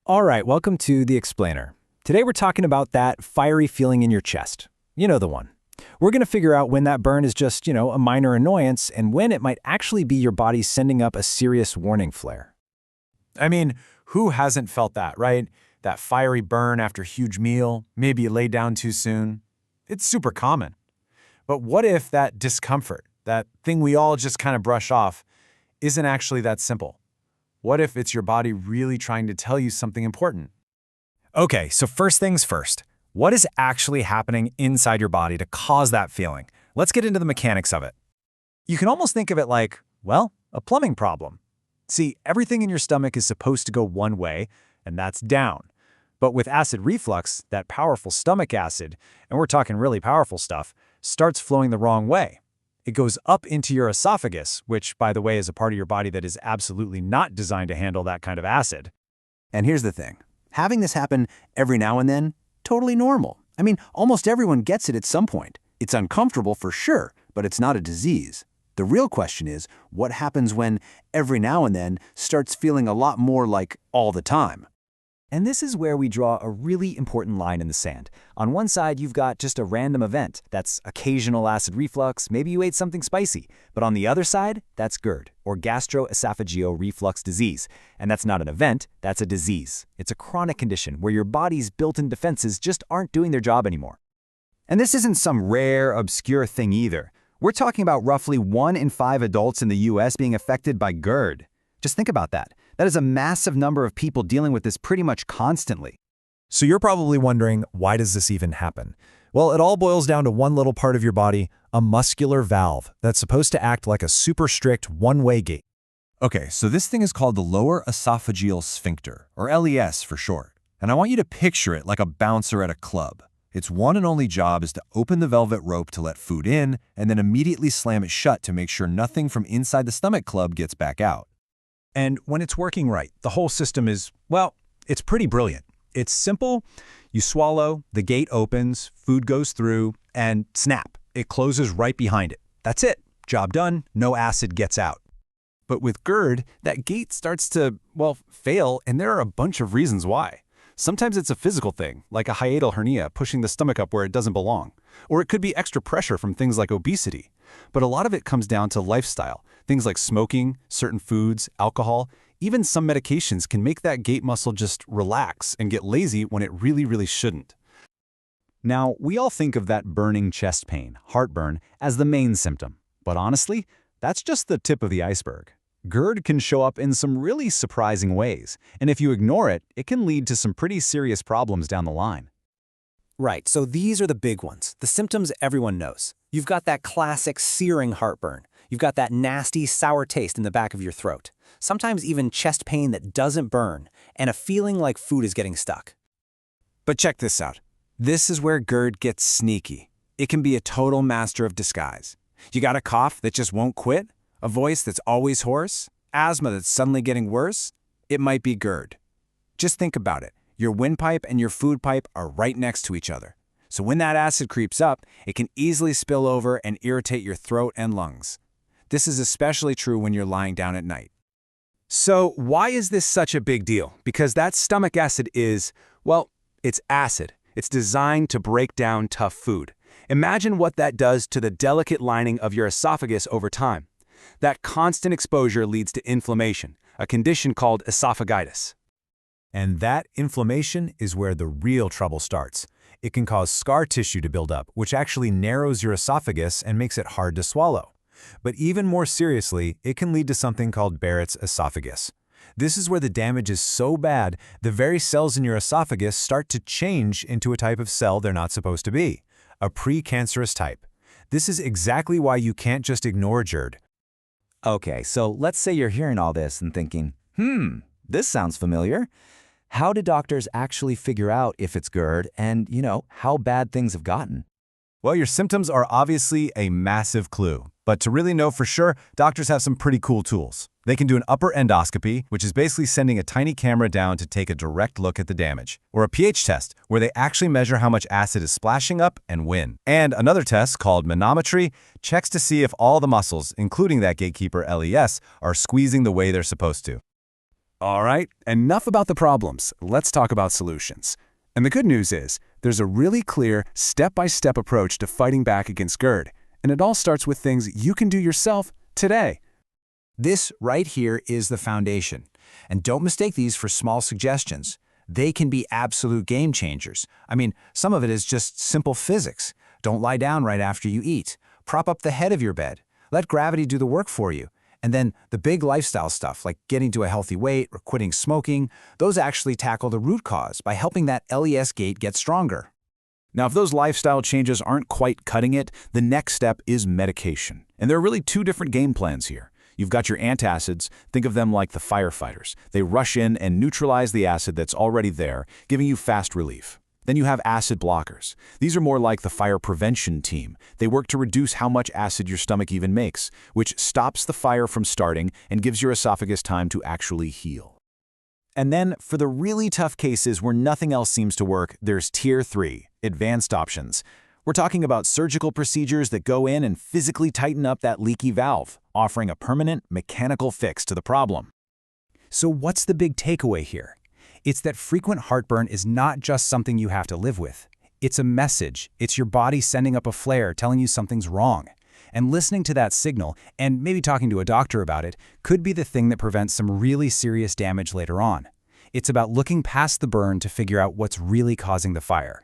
All right, welcome to The Explainer. Today we're talking about that fiery feeling in your chest. You know the one. We're going to figure out when that burn is just, a minor annoyance and when it might actually be your body sending up a serious warning flare. I mean, who hasn't felt that, right? That fiery burn after a huge meal, maybe you laid down too soon. It's super common. But what if that discomfort, that thing we all just kind of brush off, isn't actually that simple? What if it's your body really trying to tell you something important? Okay, so first things first. What is actually happening inside your body to cause that feeling? Let's get into the mechanics of it. You can almost think of it like, a plumbing problem. See, everything in your stomach is supposed to go one way, and that's down. But with acid reflux, that powerful stomach acid, and we're talking really powerful stuff, starts flowing the wrong way. It goes up into your esophagus, which, by the way, is a part of your body that is absolutely not designed to handle that kind of acid. And here's the thing. Having this happen every now and then, totally normal. I mean, almost everyone gets it at some point. It's uncomfortable for sure, but it's not a disease. The real question is, what happens when every now and then starts feeling a lot more like all the time? And this is where we draw a really important line in the sand. On one side, you've got just a random event. That's occasional acid reflux, maybe you ate something spicy. But on the other side, that's GERD, or gastroesophageal reflux disease. And that's not an event, that's a disease. It's a chronic condition where your body's built-in defenses just aren't doing their job anymore. And this isn't some rare, obscure thing either. We're talking about roughly 1 in 5 adults in the US being affected by GERD. Just think about that. That is a massive number of people dealing with this pretty much constantly. So you're probably wondering, why does this even happen? Well, it all boils down to one little part of your body, a muscular valve, that's supposed to act like a super strict one-way gate. Okay, so this thing is called the lower esophageal sphincter, or LES for short. And I want you to picture it like a bouncer at a club. Its one and only job is to open the velvet rope to let food in, and then immediately slam it shut to make sure nothing from inside the stomach club gets back out. And when it's working right, the whole system is, it's pretty brilliant. It's simple. You swallow, the gate opens, food goes through, and snap, it closes right behind it. That's it. Job done. No acid gets out. But with GERD, that gate starts to, fail, and there are a bunch of reasons why. Sometimes it's a physical thing, like a hiatal hernia pushing the stomach up where it doesn't belong. Or it could be extra pressure from things like obesity. But a lot of it comes down to lifestyle. Things like smoking, certain foods, alcohol, even some medications can make that gate muscle just relax and get lazy when it really, really shouldn't. Now, we all think of that burning chest pain, heartburn, as the main symptom. But honestly, that's just the tip of the iceberg. GERD can show up in some really surprising ways, and if you ignore it, it can lead to some pretty serious problems down the line. Right, so these are the big ones, the symptoms everyone knows. You've got that classic searing heartburn. You've got that nasty, sour taste in the back of your throat. Sometimes even chest pain that doesn't burn, and a feeling like food is getting stuck. But check this out. This is where GERD gets sneaky. It can be a total master of disguise. You got a cough that just won't quit? A voice that's always hoarse? Asthma that's suddenly getting worse? It might be GERD. Just think about it. Your windpipe and your food pipe are right next to each other. So when that acid creeps up, it can easily spill over and irritate your throat and lungs. This is especially true when you're lying down at night. So why is this such a big deal? Because that stomach acid is, it's acid. It's designed to break down tough food. Imagine what that does to the delicate lining of your esophagus over time. That constant exposure leads to inflammation, a condition called esophagitis. And that inflammation is where the real trouble starts. It can cause scar tissue to build up, which actually narrows your esophagus and makes it hard to swallow. But even more seriously, it can lead to something called Barrett's esophagus. This is where the damage is so bad, the very cells in your esophagus start to change into a type of cell they're not supposed to be, a precancerous type. This is exactly why you can't just ignore GERD. Okay, so let's say you're hearing all this and thinking, this sounds familiar. How do doctors actually figure out if it's GERD and, how bad things have gotten? Well, your symptoms are obviously a massive clue. But to really know for sure, doctors have some pretty cool tools. They can do an upper endoscopy, which is basically sending a tiny camera down to take a direct look at the damage, or a pH test, where they actually measure how much acid is splashing up and when. And another test, called manometry, checks to see if all the muscles, including that gatekeeper LES, are squeezing the way they're supposed to. All right, enough about the problems. Let's talk about solutions. And the good news is, there's a really clear, step-by-step approach to fighting back against GERD, and it all starts with things you can do yourself today. This right here is the foundation. And don't mistake these for small suggestions. They can be absolute game changers. I mean, some of it is just simple physics. Don't lie down right after you eat. Prop up the head of your bed. Let gravity do the work for you. And then the big lifestyle stuff, like getting to a healthy weight or quitting smoking, those actually tackle the root cause by helping that LES gate get stronger. Now, if those lifestyle changes aren't quite cutting it, the next step is medication. And there are really two different game plans here. You've got your antacids. Think of them like the firefighters. They rush in and neutralize the acid that's already there, giving you fast relief. Then you have acid blockers. These are more like the fire prevention team. They work to reduce how much acid your stomach even makes, which stops the fire from starting and gives your esophagus time to actually heal. And then, for the really tough cases where nothing else seems to work, there's Tier 3, advanced options. We're talking about surgical procedures that go in and physically tighten up that leaky valve, offering a permanent mechanical fix to the problem. So what's the big takeaway here? It's that frequent heartburn is not just something you have to live with. It's a message. It's your body sending up a flare telling you something's wrong. And listening to that signal, and maybe talking to a doctor about it, could be the thing that prevents some really serious damage later on. It's about looking past the burn to figure out what's really causing the fire.